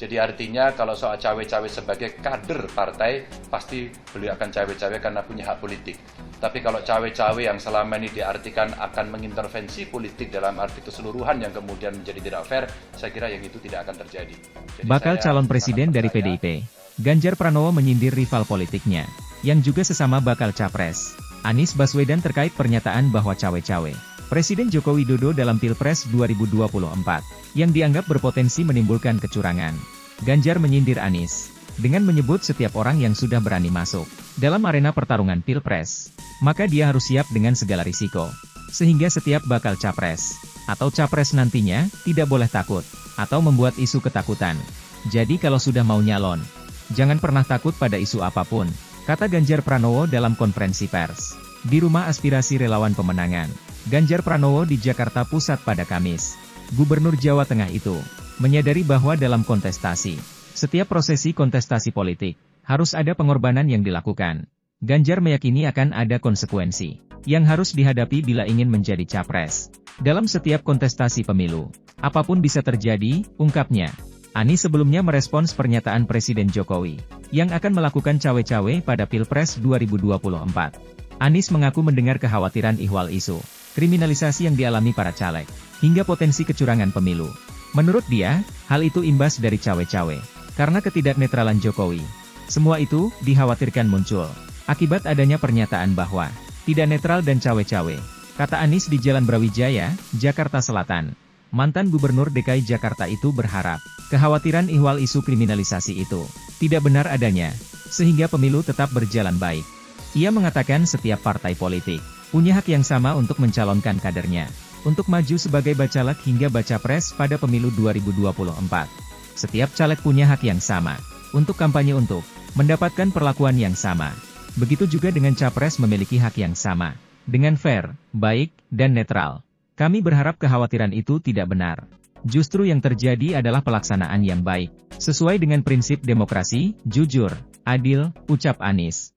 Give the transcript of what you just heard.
Jadi artinya kalau soal cawe-cawe sebagai kader partai, pasti beliau akan cawe-cawe karena punya hak politik. Tapi kalau cawe-cawe yang selama ini diartikan akan mengintervensi politik dalam arti keseluruhan yang kemudian menjadi tidak fair, saya kira yang itu tidak akan terjadi. Jadi bakal calon presiden dari PDIP, Ganjar Pranowo menyindir rival politiknya, yang juga sesama bakal capres, Anies Baswedan terkait pernyataan bahwa cawe-cawe Presiden Joko Widodo dalam Pilpres 2024, yang dianggap berpotensi menimbulkan kecurangan. Ganjar menyindir Anies, dengan menyebut setiap orang yang sudah berani masuk dalam arena pertarungan Pilpres, maka dia harus siap dengan segala risiko. Sehingga setiap bakal capres, atau capres nantinya, tidak boleh takut, atau membuat isu ketakutan. Jadi kalau sudah mau nyalon, jangan pernah takut pada isu apapun, kata Ganjar Pranowo dalam konferensi pers di Rumah Aspirasi Relawan Pemenangan Ganjar Pranowo di Jakarta Pusat pada Kamis. Gubernur Jawa Tengah itu menyadari bahwa dalam kontestasi, setiap prosesi kontestasi politik harus ada pengorbanan yang dilakukan. Ganjar meyakini akan ada konsekuensi yang harus dihadapi bila ingin menjadi capres dalam setiap kontestasi pemilu. Apapun bisa terjadi, ungkapnya. Anies sebelumnya merespons pernyataan Presiden Jokowi yang akan melakukan cawe-cawe pada Pilpres 2024. Anies mengaku mendengar kekhawatiran ihwal isu kriminalisasi yang dialami para caleg, hingga potensi kecurangan pemilu. Menurut dia, hal itu imbas dari cawe-cawe, karena ketidaknetralan Jokowi. Semua itu dikhawatirkan muncul akibat adanya pernyataan bahwa tidak netral dan cawe-cawe, kata Anies di Jalan Brawijaya, Jakarta Selatan. Mantan Gubernur DKI Jakarta itu berharap, kekhawatiran ihwal isu kriminalisasi itu tidak benar adanya, sehingga pemilu tetap berjalan baik. Ia mengatakan setiap partai politik punya hak yang sama untuk mencalonkan kadernya, untuk maju sebagai bacalek hingga baca pres pada pemilu 2024. Setiap caleg punya hak yang sama, untuk kampanye untuk mendapatkan perlakuan yang sama. Begitu juga dengan capres memiliki hak yang sama, dengan fair, baik, dan netral. Kami berharap kekhawatiran itu tidak benar. Justru yang terjadi adalah pelaksanaan yang baik, sesuai dengan prinsip demokrasi, jujur, adil, ucap Anies.